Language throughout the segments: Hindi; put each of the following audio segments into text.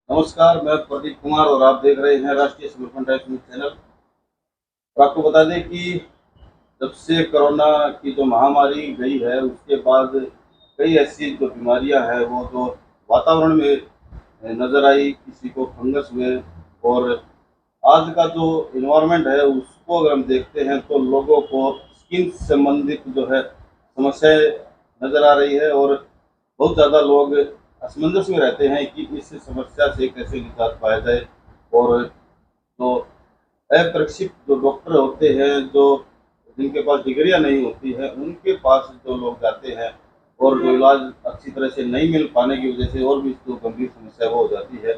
नमस्कार, मैं प्रदीप कुमार और आप देख रहे हैं राष्ट्रीय सुपरफास्ट टाइम्स न्यूज़ चैनल। और आपको बता दें कि जब से कोरोना की जो महामारी गई है, उसके बाद कई ऐसी जो बीमारियां हैं वो जो वातावरण में नज़र आई, किसी को फंगस हुए। और आज का जो इन्वायरमेंट है उसको अगर हम देखते हैं तो लोगों को स्किन से संबंधित जो है समस्याएं नज़र आ रही है। और बहुत ज़्यादा लोग असमंजस में रहते हैं कि इस समस्या से कैसे निजात पाया जाए। और जो अप्रशिक्षित जो डॉक्टर होते हैं, जो जिनके पास डिग्रियां नहीं होती है, उनके पास जो लोग जाते हैं और जो इलाज अच्छी तरह से नहीं मिल पाने की वजह से और भी जो गंभीर समस्या वो हो जाती है।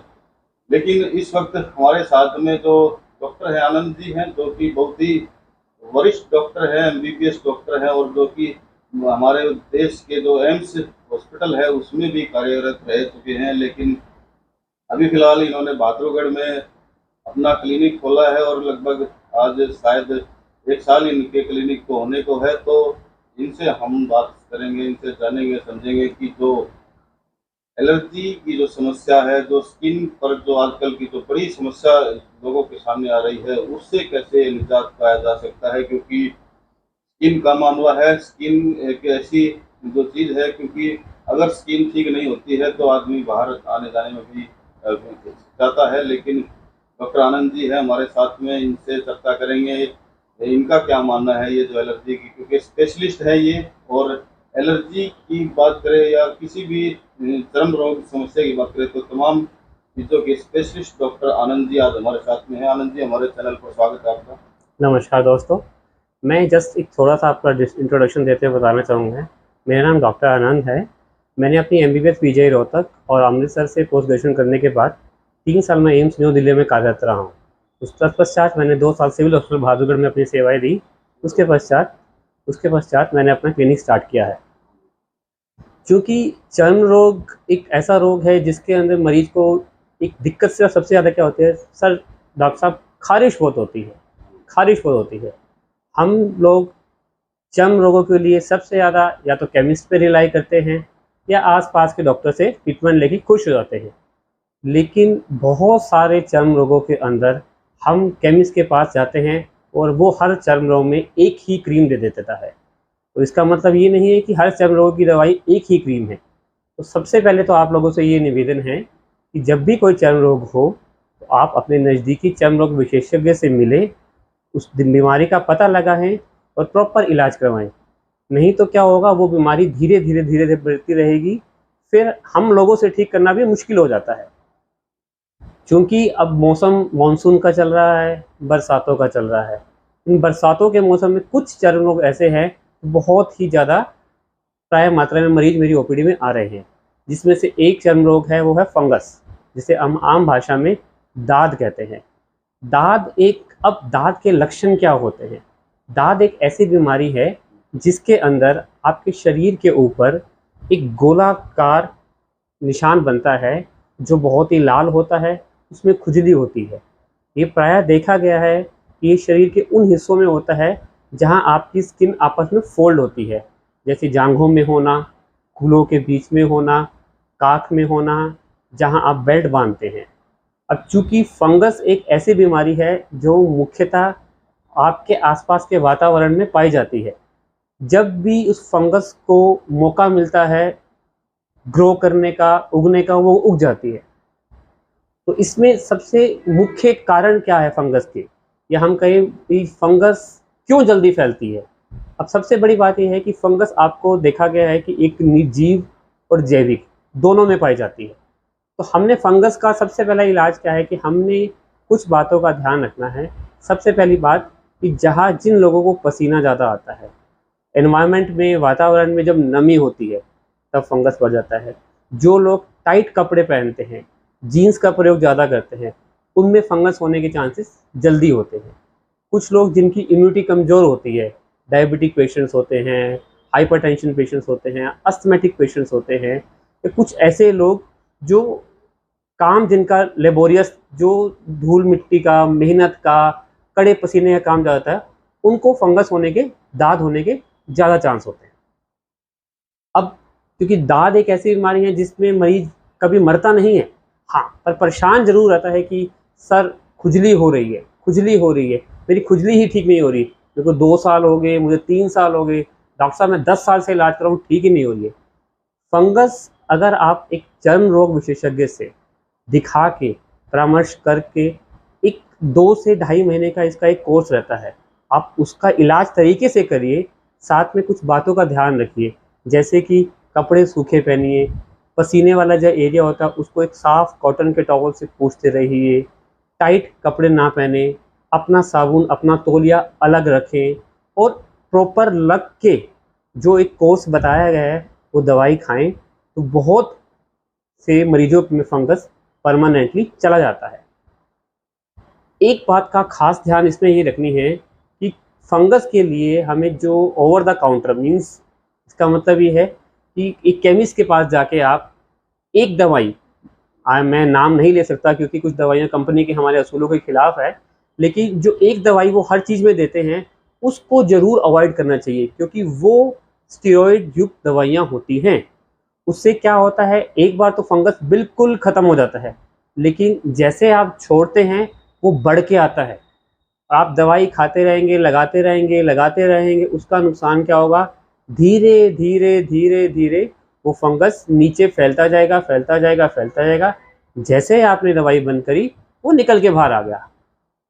लेकिन इस वक्त हमारे साथ में जो डॉक्टर हैं आनंद जी हैं, जो कि बहुत ही वरिष्ठ डॉक्टर हैं, एमबीबीएस डॉक्टर हैं, और जो कि हमारे देश के जो एम्स हॉस्पिटल है उसमें भी कार्यरत रह चुके हैं। लेकिन अभी फिलहाल इन्होंने बहादुरगढ़ में अपना क्लिनिक खोला है और लगभग आज शायद 1 साल इनके क्लिनिक को होने को है। तो इनसे हम बात करेंगे, इनसे जानेंगे समझेंगे कि जो एलर्जी की जो समस्या है, जो स्किन पर जो आजकल की जो बड़ी समस्या लोगों के सामने आ रही है, उससे कैसे निजात पाया जा सकता है। क्योंकि स्किन का मामला है, स्किन एक ऐसी जो चीज़ है, क्योंकि अगर स्किन ठीक नहीं होती है तो आदमी बाहर आने जाने में भी जाता है। लेकिन डॉक्टर आनंद जी हैं हमारे साथ में, इनसे चर्चा करेंगे इनका क्या मानना है ये जो एलर्जी की, क्योंकि स्पेशलिस्ट है ये। और एलर्जी की बात करें या किसी भी चर्म रोग समस्या की बात करें तो तमाम चीज़ों के स्पेशलिस्ट डॉक्टर आनंद जी आज हमारे साथ में हैं। आनंद जी, हमारे चैनल पर स्वागत है आपका। नमस्कार दोस्तों। मैं जस्ट एक थोड़ा सा आपका इंट्रोडक्शन देते हुए बताना चाहूँगा। मेरा नाम डॉक्टर आनंद है। मैंने अपनी एमबीबीएस पीजीआई रोहतक और अमृतसर से पोस्ट ग्रेजुएशन करने के बाद 3 साल मैं एम्स न्यू दिल्ली में कार्यरत रहा हूँ। उस तत्पश्चात मैंने 2 साल सिविल हॉस्पिटल बहादुरगढ़ में अपनी सेवाएं दी। उसके पश्चात मैंने अपना क्लिनिक स्टार्ट किया है। चूँकि चर्म रोग एक ऐसा रोग है जिसके अंदर मरीज को एक दिक्कत से सबसे ज़्यादा क्या होती है, सर डॉक्टर साहब ख़ारिश बहुत होती है, ख़ारिश बहुत होती है। हम लोग चर्म रोगों के लिए सबसे ज़्यादा या तो केमिस्ट पे रिलाई करते हैं या आसपास के डॉक्टर से ट्रीटमेंट लेके खुश हो जाते हैं। लेकिन बहुत सारे चर्म रोगों के अंदर हम केमिस्ट के पास जाते हैं और वो हर चर्म रोग में एक ही क्रीम दे देता है। तो इसका मतलब ये नहीं है कि हर चर्म रोग की दवाई एक ही क्रीम है। तो सबसे पहले तो आप लोगों से ये निवेदन है कि जब भी कोई चर्म रोग हो तो आप अपने नज़दीकी चर्म रोग विशेषज्ञ से मिलें, उस बीमारी का पता लगाएं और प्रॉपर इलाज करवाएं। नहीं तो क्या होगा, वो बीमारी धीरे धीरे धीरे धीरे बढ़ती रहेगी, फिर हम लोगों से ठीक करना भी मुश्किल हो जाता है। क्योंकि अब मौसम मानसून का चल रहा है, बरसातों का चल रहा है। इन बरसातों के मौसम में कुछ चर्म रोग ऐसे हैं बहुत ही ज़्यादा प्राय मात्रा में मरीज मेरी ओपीडी में आ रहे हैं, जिसमें से एक चर्म रोग है, वो है फंगस, जिसे हम आम भाषा में दाद कहते हैं। अब दाद के लक्षण क्या होते हैं? दाद एक ऐसी बीमारी है जिसके अंदर आपके शरीर के ऊपर एक गोलाकार निशान बनता है जो बहुत ही लाल होता है, उसमें खुजली होती है। ये प्रायः देखा गया है कि ये शरीर के उन हिस्सों में होता है जहाँ आपकी स्किन आपस में फोल्ड होती है, जैसे जांघों में होना, कूल्हों के बीच में होना, काख में होना, जहाँ आप बेल्ट बांधते हैं। अब चूँकि फंगस एक ऐसी बीमारी है जो मुख्यतः आपके आसपास के वातावरण में पाई जाती है। जब भी उस फंगस को मौका मिलता है ग्रो करने का, उगने का, वो उग जाती है। तो इसमें सबसे मुख्य कारण क्या है फंगस के, या हम कहें कि फंगस क्यों जल्दी फैलती है? अब सबसे बड़ी बात यह है कि फंगस आपको देखा गया है कि एक निर्जीव और जैविक दोनों में पाई जाती है। तो हमने फंगस का सबसे पहला इलाज क्या है कि हमने कुछ बातों का ध्यान रखना है। सबसे पहली बात कि जहाँ जिन लोगों को पसीना ज़्यादा आता है, एनवायरनमेंट में, वातावरण में जब नमी होती है तब फंगस बढ़ जाता है। जो लोग टाइट कपड़े पहनते हैं, जीन्स का प्रयोग ज़्यादा करते हैं, उनमें फंगस होने के चांसेस जल्दी होते हैं। कुछ लोग जिनकी इम्यूनिटी कमज़ोर होती है, डायबिटिक पेशेंट्स होते हैं, हाइपरटेंशन पेशेंट्स होते हैं, अस्थमेटिक पेशेंट्स होते हैं, या कुछ ऐसे लोग जो काम जिनका लेबोरियस, जो धूल मिट्टी का, मेहनत का, कड़े पसीने का काम ज़्यादा है, उनको फंगस होने के, दाद होने के ज़्यादा चांस होते हैं। अब क्योंकि दाद एक ऐसी बीमारी है जिसमें मरीज कभी मरता नहीं है, हाँ, पर परेशान ज़रूर रहता है कि सर खुजली हो रही है, खुजली हो रही है, मेरी खुजली ही ठीक नहीं हो रही। मेरे को 2 साल हो गए, मुझे 3 साल हो गए, डॉक्टर साहब मैं 10 साल से इलाज कर रहा हूँ, ठीक ही नहीं हो रही है। फंगस अगर आप एक चर्म रोग विशेषज्ञ से दिखा के, परामर्श करके, एक 2 से ढाई महीने का इसका एक कोर्स रहता है। आप उसका इलाज तरीके से करिए, साथ में कुछ बातों का ध्यान रखिए, जैसे कि कपड़े सूखे पहनिए, पसीने वाला जो एरिया होता है उसको एक साफ़ कॉटन के टॉवल से पोंछते रहिए, टाइट कपड़े ना पहने, अपना साबुन, अपना तौलिया अलग रखें और प्रॉपर लग के जो एक कोर्स बताया गया है वो दवाई खाएँ, तो बहुत से मरीजों में फंगस परमानेंटली चला जाता है। एक बात का खास ध्यान इसमें ये रखनी है कि फंगस के लिए हमें जो ओवर द काउंटर मीन्स, इसका मतलब ये है कि एक केमिस्ट के पास जाके आप एक दवाई, मैं नाम नहीं ले सकता क्योंकि कुछ दवाइयाँ कंपनी के हमारे असूलों के खिलाफ है, लेकिन जो एक दवाई वो हर चीज़ में देते हैं उसको ज़रूर अवॉइड करना चाहिए, क्योंकि वो स्टेरॉइड युक्त दवाइयाँ होती हैं। उससे क्या होता है, एक बार तो फंगस बिल्कुल ख़त्म हो जाता है, लेकिन जैसे आप छोड़ते हैं वो बढ़ के आता है। आप दवाई खाते रहेंगे, लगाते रहेंगे, लगाते रहेंगे, उसका नुकसान क्या होगा, धीरे धीरे धीरे धीरे वो फंगस नीचे फैलता जाएगा, फैलता जाएगा, फैलता जाएगा। जैसे आपने दवाई बंद करी वो निकल के बाहर आ गया।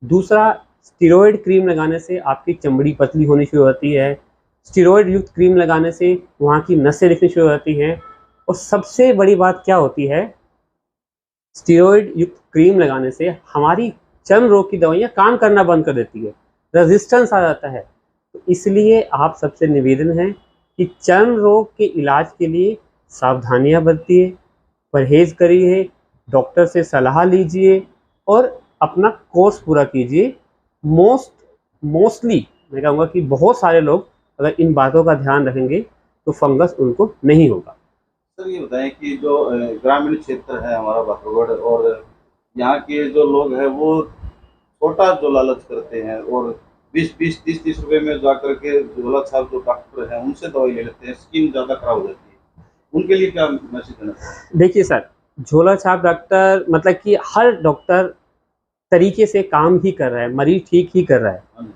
दूसरा, स्टेरॉइड क्रीम लगाने से आपकी चमड़ी पतली होनी शुरू होती है, स्टेरॉइड युक्त क्रीम लगाने से वहाँ की नसें दिखनी शुरू हो जाती हैं, और सबसे बड़ी बात क्या होती है, स्टेरॉइड युक्त क्रीम लगाने से हमारी चर्म रोग की दवाइयाँ काम करना बंद कर देती है, रेजिस्टेंस आ जाता है। तो इसलिए आप सबसे निवेदन है कि चर्म रोग के इलाज के लिए सावधानियाँ बरतिए, परहेज़ करिए, डॉक्टर से सलाह लीजिए और अपना कोर्स पूरा कीजिए। मोस्टली मैं कहूँगा कि बहुत सारे लोग अगर इन बातों का ध्यान रखेंगे तो फंगस उनको नहीं होगा। सर ये बताएं कि जो ग्रामीण क्षेत्र है हमारा बाथरगढ़, और यहाँ के जो लोग हैं वो छोटा जो लालच करते हैं और 20-20, 30-30 रुपए में जा करके झोला छाप जो डॉक्टर हैं उनसे दवाई ले लेते हैं, स्किन ज़्यादा खराब हो जाती है, उनके लिए क्या मैसेज देना चाहिए? देखिए सर, झोला छाप डॉक्टर मतलब कि हर डॉक्टर तरीके से काम ही कर रहा है, मरीज ठीक ही कर रहा है। हाँ जी,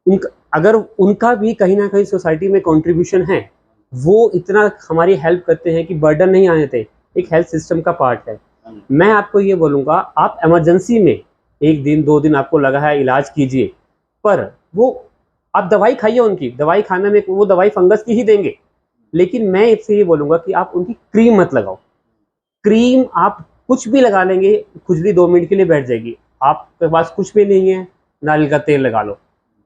उनका अगर उनका भी कहीं ना कहीं सोसाइटी में कंट्रीब्यूशन है, वो इतना हमारी हेल्प करते हैं कि बर्डन नहीं आने देते, एक हेल्थ सिस्टम का पार्ट है। हाँ जी, मैं आपको ये बोलूँगा, आप इमरजेंसी में 1 दिन 2 दिन आपको लगा है, इलाज कीजिए, पर वो आप दवाई खाइए, उनकी दवाई खाने में वो दवाई फंगस की ही देंगे, लेकिन मैं इससे ये बोलूँगा कि आप उनकी क्रीम मत लगाओ। क्रीम आप कुछ भी लगा लेंगे, खुजली 2 मिनट के लिए बैठ जाएगी। आपके पास कुछ भी नहीं है, नारियल का तेल लगा लो,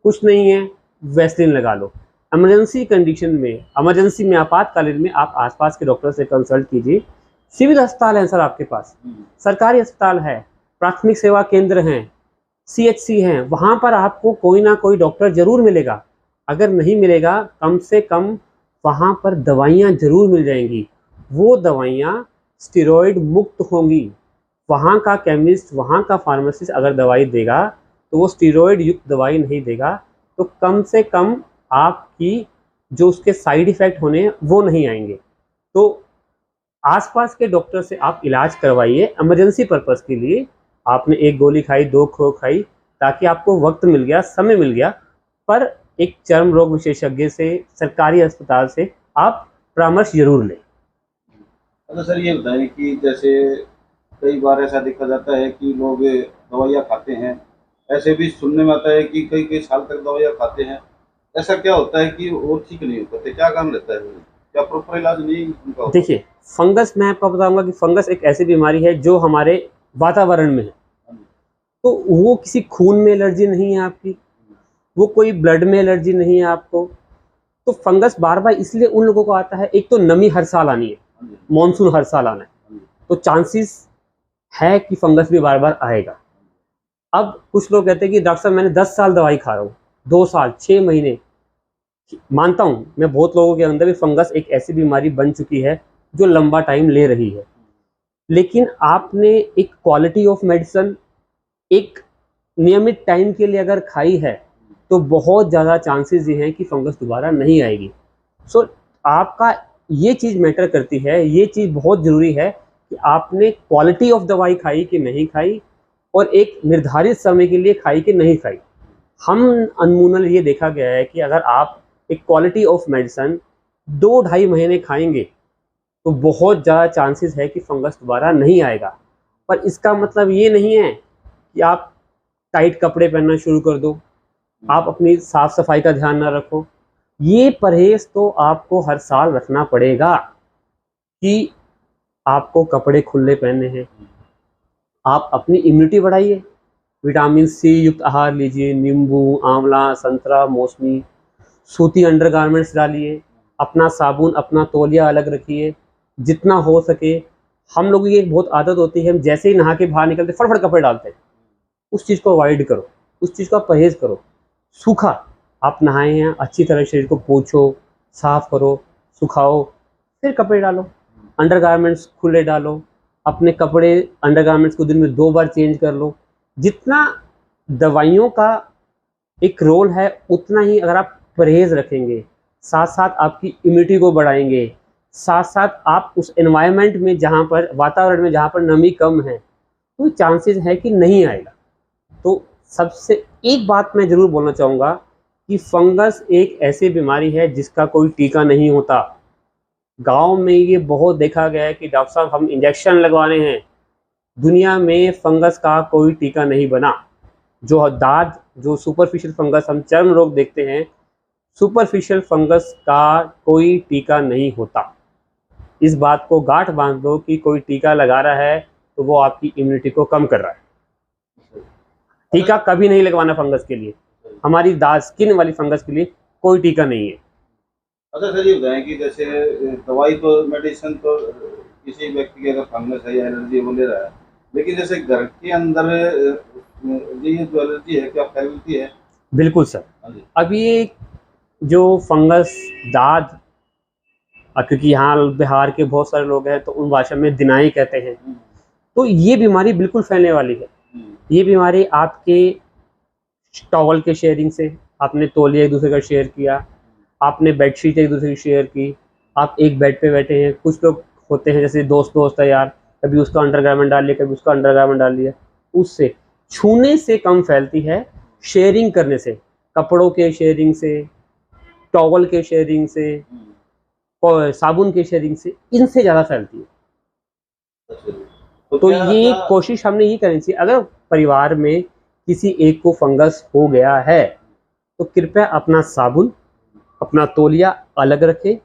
कुछ नहीं है, वैसलीन लगा लो। इमरजेंसी में आपातकालीन में आप आसपास के डॉक्टर से कंसल्ट कीजिए। सिविल अस्पताल हैं सर आपके पास, सरकारी अस्पताल है, प्राथमिक सेवा केंद्र हैं, सीएचसी हैं, वहाँ पर आपको कोई ना कोई डॉक्टर ज़रूर मिलेगा। अगर नहीं मिलेगा, कम से कम वहाँ पर दवाइयाँ ज़रूर मिल जाएंगी। वो दवाइयाँ स्टेरॉइड मुक्त होंगी। वहाँ का केमिस्ट, वहाँ का फार्मासिस्ट अगर दवाई देगा तो वो स्टेरॉइड युक्त दवाई नहीं देगा, तो कम से कम आपकी जो उसके साइड इफ़ेक्ट होने हैं वो नहीं आएंगे। तो आसपास के डॉक्टर से आप इलाज करवाइए। इमरजेंसी पर्पस के लिए आपने 1 गोली खाई, 2 खाई, ताकि आपको वक्त मिल गया, समय मिल गया, पर एक चर्म रोग विशेषज्ञ से, सरकारी अस्पताल से आप परामर्श जरूर लें। अच्छा सर ये बताएं कि जैसे कई बार ऐसा देखा जाता है कि लोग दवाइयाँ खाते हैं, ऐसे भी सुनने में आता है कि कई कई साल तक दवाइयाँ खाते हैं, ऐसा क्या होता है कि वो ठीक नहीं हो पाते, क्या कारण रहता है, क्या प्रॉपर इलाज नहीं उनका होता? देखिए, फंगस मैं आपको बताऊंगा कि फंगस एक ऐसी बीमारी है जो हमारे वातावरण में है। तो वो किसी खून में एलर्जी नहीं है आपकी, वो कोई ब्लड में एलर्जी नहीं है आपको। तो फंगस बार बार इसलिए उन लोगों को आता है, एक तो नमी हर साल आनी है, मानसून हर साल आना है, तो चांसेस है कि फंगस भी बार बार आएगा। अब कुछ लोग कहते हैं कि डॉक्टर साहब मैंने 10 साल दवाई खा रहा हूँ, 2 साल, 6 महीने, मानता हूँ मैं, बहुत लोगों के अंदर भी फंगस एक ऐसी बीमारी बन चुकी है जो लंबा टाइम ले रही है, लेकिन आपने एक क्वालिटी ऑफ मेडिसिन एक नियमित टाइम के लिए अगर खाई है तो बहुत ज़्यादा चांसेस ये हैं कि फंगस दोबारा नहीं आएगी। सो आपका ये चीज़ मैटर करती है, ये चीज़ बहुत ज़रूरी है कि आपने क्वालिटी ऑफ दवाई खाई कि नहीं खाई, और एक निर्धारित समय के लिए खाई कि नहीं खाई। हम अनमूनल ये देखा गया है कि अगर आप एक क्वालिटी ऑफ मेडिसिन 2-2.5 महीने खाएंगे तो बहुत ज़्यादा चांसेस है कि फंगस दोबारा नहीं आएगा। पर इसका मतलब ये नहीं है कि आप टाइट कपड़े पहनना शुरू कर दो, आप अपनी साफ सफाई का ध्यान ना रखो। ये परहेज़ तो आपको हर साल रखना पड़ेगा कि आपको कपड़े खुले पहनने हैं, आप अपनी इम्यूनिटी बढ़ाइए, विटामिन सी युक्त आहार लीजिए, नींबू, आंवला, संतरा, मौसमी, सूती अंडरगारमेंट्स डालिए, अपना साबुन, अपना तौलिया अलग रखिए। जितना हो सके, हम लोगों की एक बहुत आदत होती है, हम जैसे ही नहा के बाहर निकलते फटाफट कपड़े डालते हैं। उस चीज़ को अवॉइड करो, उस चीज़ का परहेज़ करो। सूखा, आप नहाए हैं, अच्छी तरह शरीर को पोंछो, साफ़ करो, सुखाओ, फिर कपड़े डालो। अंडरगारमेंट्स खुले डालो, अपने कपड़े अंडरगारमेंट्स को दिन में 2 बार चेंज कर लो। जितना दवाइयों का एक रोल है, उतना ही अगर आप परहेज़ रखेंगे, साथ साथ आपकी इम्यूनिटी को बढ़ाएंगे, साथ साथ आप उस एनवायरनमेंट में जहाँ पर वातावरण में जहाँ पर नमी कम है, तो चांसेस है कि नहीं आएगा। तो सबसे एक बात मैं ज़रूर बोलना चाहूँगा कि फंगस एक ऐसी बीमारी है जिसका कोई टीका नहीं होता। गांव में ये बहुत देखा गया है कि डॉक्टर साहब हम इंजेक्शन लगवाने हैं, दुनिया में फंगस का कोई टीका नहीं बना। जो सुपरफिशियल फंगस हम चर्म रोग देखते हैं, सुपरफिशियल फंगस का कोई टीका नहीं होता। इस बात को गांठ बांध दो कि कोई टीका लगा रहा है तो वो आपकी इम्यूनिटी को कम कर रहा है। टीका कभी नहीं लगवाना फंगस के लिए, हमारी दाद स्किन वाली फंगस के लिए कोई टीका नहीं है। अच्छा सर, ये बताएं कि जैसे दवाई तो मेडिसिन तो किसी व्यक्ति की अगर फंगस है या एलर्जी वो ले रहा है, लेकिन जैसे घर के अंदर ये जो एलर्जी है क्या फैलती है? बिल्कुल सर। हाँ जी। अब ये जो फंगस दाद, क्योंकि यहाँ बिहार के बहुत सारे लोग हैं तो उन भाषा में दिनाई कहते हैं, तो ये बीमारी बिल्कुल फैलने वाली है। ये बीमारी आपके टॉवल के शेयरिंग से, आपने तौलिया एक दूसरे का शेयर किया, आपने बेडशीट एक दूसरे की शेयर की, आप एक बेड पे बैठे हैं, कुछ लोग होते हैं जैसे दोस्त है यार, कभी उसका अंडरगारमेंट डाल लिया, कभी उसका अंडरगारमेंट डाल लिया, उससे छूने से कम फैलती है, शेयरिंग करने से, कपड़ों के शेयरिंग से, टॉवल के शेयरिंग से, और साबुन के शेयरिंग से, इनसे ज़्यादा फैलती है। तो ये कोशिश हमने ये करनी चाहिए, अगर परिवार में किसी एक को फंगस हो गया है तो कृपया अपना साबुन, अपना तौलिया अलग रखें,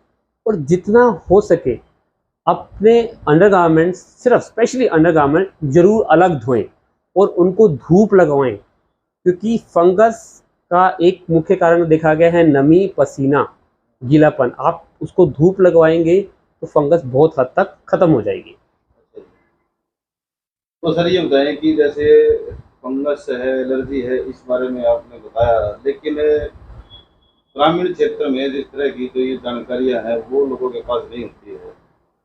और जितना हो सके अपने अंडरगारमेंट्स, सिर्फ स्पेशली अंडरगारमेंट ज़रूर अलग धोएं और उनको धूप लगवाएं, क्योंकि फंगस का एक मुख्य कारण देखा गया है नमी, पसीना, गीलापन। आप उसको धूप लगवाएंगे तो फंगस बहुत हद तक ख़त्म हो जाएगी। तो सर ये बताएं कि जैसे फंगस है, एलर्जी है, इस बारे में आपने बताया, लेकिन ग्रामीण क्षेत्र में जिस तरह की जो ये जानकारियां हैं वो लोगों के पास नहीं होती है,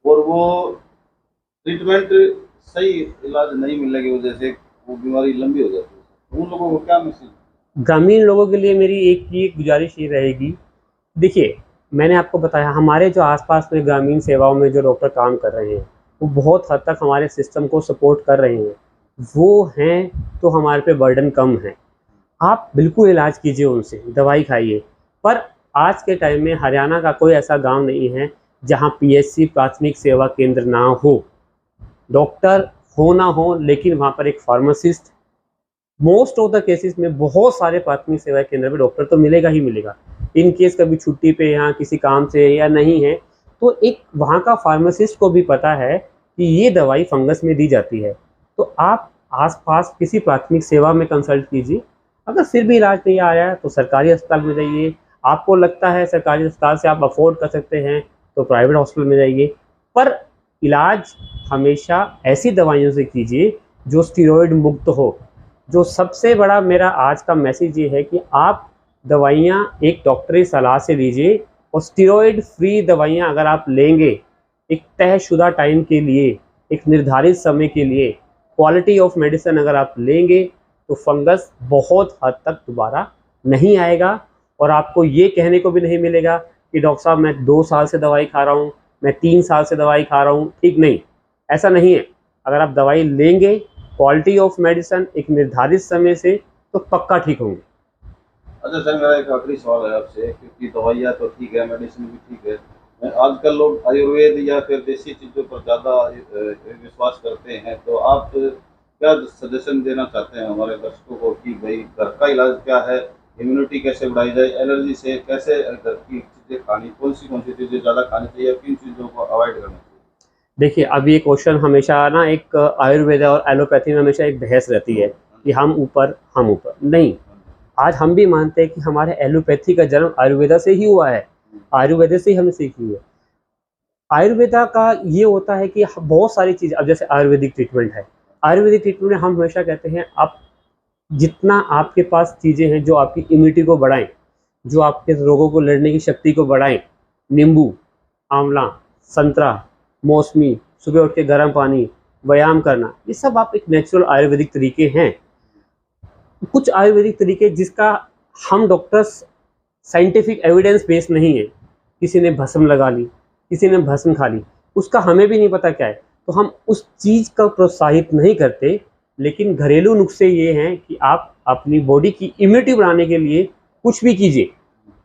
और वो ट्रीटमेंट सही इलाज नहीं मिलने की वजह से वो बीमारी लंबी हो जाती है। उन लोगों को क्या मैसेज? ग्रामीण लोगों के लिए मेरी एक ही गुजारिश ये रहेगी, देखिए मैंने आपको बताया हमारे जो आसपास में ग्रामीण सेवाओं में जो डॉक्टर काम कर रहे हैं वो बहुत हद तक हमारे सिस्टम को सपोर्ट कर रहे हैं, वो हैं तो हमारे पे बर्डन कम है। आप बिल्कुल इलाज कीजिए, उनसे दवाई खाइए, पर आज के टाइम में हरियाणा का कोई ऐसा गांव नहीं है जहां पीएचसी प्राथमिक सेवा केंद्र ना हो। डॉक्टर हो ना हो, लेकिन वहां पर एक pharmacist, most of the cases में बहुत सारे प्राथमिक सेवा केंद्र में डॉक्टर तो मिलेगा ही मिलेगा। इन केस कभी छुट्टी पे यहाँ किसी काम से या नहीं है तो एक वहाँ का फार्मासिस्ट को भी पता है कि ये दवाई फंगस में दी जाती है, तो आप आसपास किसी प्राथमिक सेवा में कंसल्ट कीजिए। अगर फिर भी इलाज नहीं आ रहा है तो सरकारी अस्पताल में जाइए, आपको लगता है सरकारी अस्पताल से आप अफोर्ड कर सकते हैं तो प्राइवेट हॉस्पिटल में जाइए, पर इलाज हमेशा ऐसी दवाइयों से कीजिए जो स्टीरॉयड मुक्त हो। जो सबसे बड़ा मेरा आज का मैसेज ये है कि आप दवाइयाँ एक डॉक्टरी सलाह से लीजिए, और स्टीरॉयड फ्री दवाइयाँ अगर आप लेंगे एक तयशुदा टाइम के लिए, एक निर्धारित समय के लिए, क्वालिटी ऑफ मेडिसिन अगर आप लेंगे तो फंगस बहुत हद तक दोबारा नहीं आएगा। और आपको ये कहने को भी नहीं मिलेगा कि डॉक्टर साहब मैं 2 साल से दवाई खा रहा हूँ, मैं 3 साल से दवाई खा रहा हूँ, ठीक नहीं। ऐसा नहीं है। अगर आप दवाई लेंगे क्वालिटी ऑफ मेडिसिन एक निर्धारित समय से तो पक्का ठीक होंगे। अच्छा सर, मेरा एक आखिरी सवाल है आपसे, क्योंकि दवाइयाँ तो ठीक है, मेडिसिन भी ठीक है, आजकल लोग आयुर्वेद या फिर देसी चीज़ों पर ज़्यादा विश्वास करते हैं, तो आप क्या सजेशन देना चाहते हैं हमारे दर्शकों को कि भाई घर का इलाज क्या है, इम्यूनिटी कैसे बढ़ाई जाए, एलर्जी से कैसे घर की चीज़ें खानी, कौन सी चीज़ें ज़्यादा खानी चाहिए, किन चीज़ों को अवॉइड करना चाहिए? देखिए, अब ये क्वेश्चन हमेशा ना एक आयुर्वेद और एलोपैथी में हमेशा एक बहस रहती है कि हम ऊपर नहीं। आज हम भी मानते हैं कि हमारे एलोपैथी का जन्म आयुर्वेदा से ही हुआ है, आयुर्वेद से ही हमने सीखी है। आयुर्वेदा का ये होता है कि बहुत सारी चीज़, अब जैसे आयुर्वेदिक ट्रीटमेंट है, आयुर्वेदिक ट्रीटमेंट में हम हमेशा कहते हैं आप जितना आपके पास चीज़ें हैं जो आपकी इम्यूनिटी को बढ़ाएं, जो आपके रोगों को लड़ने की शक्ति को बढ़ाएं, नींबू, आंवला, संतरा, मौसमी, सुबह उठ के गर्म पानी, व्यायाम करना, ये सब आप एक नेचुरल आयुर्वेदिक तरीके हैं। कुछ आयुर्वेदिक तरीके जिसका हम डॉक्टर्स साइंटिफिक एविडेंस बेस नहीं है, किसी ने भस्म लगा ली, किसी ने भस्म खा ली, उसका हमें भी नहीं पता क्या है, तो हम उस चीज़ का प्रोत्साहित नहीं करते। लेकिन घरेलू नुस्खे ये हैं कि आप अपनी बॉडी की इम्यूनिटी बढ़ाने के लिए कुछ भी कीजिए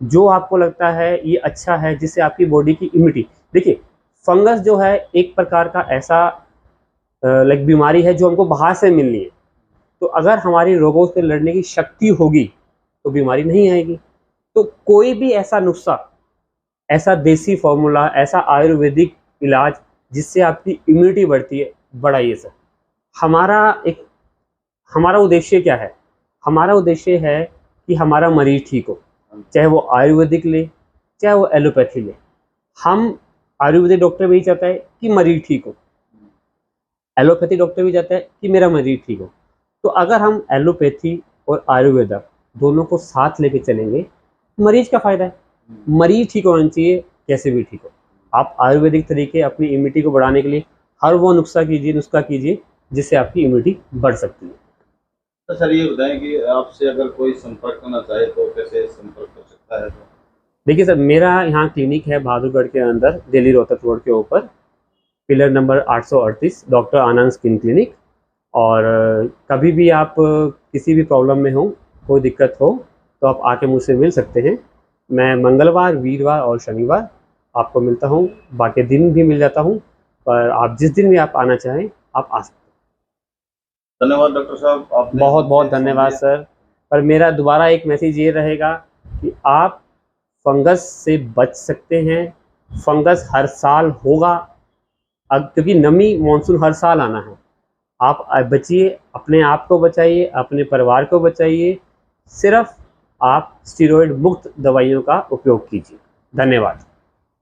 जो आपको लगता है ये अच्छा है, जिससे आपकी बॉडी की इम्यूनिटी, देखिए फंगस जो है एक प्रकार का ऐसा लाइक बीमारी है जो हमको बाहर से मिलनी है, तो अगर हमारी रोगों से लड़ने की शक्ति होगी तो बीमारी नहीं आएगी। तो कोई भी ऐसा नुस्खा, ऐसा देसी फॉर्मूला, ऐसा आयुर्वेदिक इलाज जिससे आपकी इम्यूनिटी बढ़ती है, बढ़ाइए सर। हमारा उद्देश्य क्या है? हमारा उद्देश्य है कि हमारा मरीज ठीक हो, चाहे वो आयुर्वेदिक ले, चाहे वो एलोपैथी ले। हम आयुर्वेदिक डॉक्टर भी चाहता है कि मरीज ठीक हो, एलोपैथी डॉक्टर भी चाहता है कि मेरा मरीज ठीक हो। तो अगर हम एलोपैथी और आयुर्वेदा दोनों को साथ लेके चलेंगे, मरीज का फ़ायदा है। मरीज ठीक होना चाहिए, कैसे भी ठीक हो। आप आयुर्वेदिक तरीके अपनी इम्यूनिटी को बढ़ाने के लिए हर वो नुस्खा कीजिए जिससे आपकी इम्यूनिटी बढ़ सकती है। तो सर ये बताएं कि आपसे अगर कोई संपर्क करना चाहे तो कैसे संपर्क कर सकता है? देखिए सर, मेरा यहाँ क्लिनिक है बहादुरगढ़ के अंदर, दिल्ली रोहतक रोड के ऊपर, पिलर नंबर 838, डॉक्टर आनंद स्किन क्लिनिक। और कभी भी आप किसी भी प्रॉब्लम में हो, कोई दिक्कत हो, तो आप आके मुझसे मिल सकते हैं। मैं मंगलवार, वीरवार और शनिवार आपको मिलता हूँ, बाकी दिन भी मिल जाता हूँ, पर आप जिस दिन भी आप आना चाहें आप आ सकते हैं। धन्यवाद डॉक्टर साहब, आपने बहुत बहुत धन्यवाद सर। पर मेरा दोबारा एक मैसेज ये रहेगा कि आप फंगस से बच सकते हैं। फंगस हर साल होगा, अब क्योंकि नमी मानसून हर साल आना है। आप बचिए, अपने आप को बचाइए, अपने परिवार को बचाइए। सिर्फ आप स्टेरॉइड मुक्त दवाइयों का उपयोग कीजिए। धन्यवाद।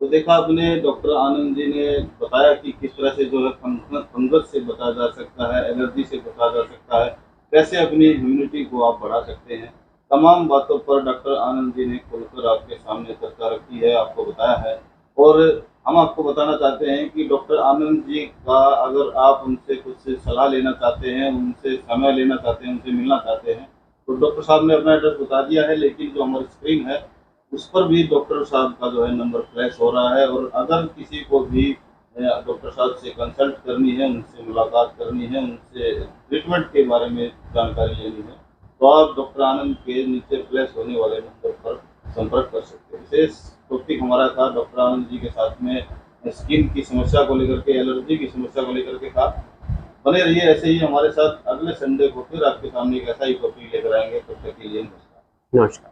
तो देखा आपने, डॉक्टर आनंद जी ने बताया कि किस तरह से जो है फंगस से बचा जा सकता है, एलर्जी से बचा जा सकता है, कैसे अपनी इम्यूनिटी को आप बढ़ा सकते हैं। तमाम बातों पर डॉक्टर आनंद जी ने खुलकर आपके सामने चर्चा रखी है, आपको बताया है। और हम आपको बताना चाहते हैं कि डॉक्टर आनंद जी का अगर आप उनसे कुछ सलाह लेना चाहते हैं, उनसे समय लेना चाहते हैं, उनसे मिलना चाहते हैं, तो डॉक्टर साहब ने अपना एड्रेस बता दिया है, लेकिन जो हमारी स्क्रीन है उस पर भी डॉक्टर साहब का जो है नंबर फ्लैश हो रहा है। और अगर किसी को भी डॉक्टर साहब से कंसल्ट करनी है, उनसे मुलाकात करनी है, उनसे ट्रीटमेंट के बारे में जानकारी लेनी है, तो आप डॉक्टर आनंद के नीचे फ्लैश होने वाले नंबर पर संपर्क कर सकते हैं। विशेष टॉपिक हमारा था डॉक्टर आनंद जी के साथ में स्किन की समस्या को लेकर के, एलर्जी की समस्या को लेकर के था। बने रहिए ऐसे ही हमारे साथ। अगले संडे को फिर आपके सामने एक ऐसा ही टॉपिक लेकर आएंगे। तब तक के लिए नमस्कार। नमस्कार।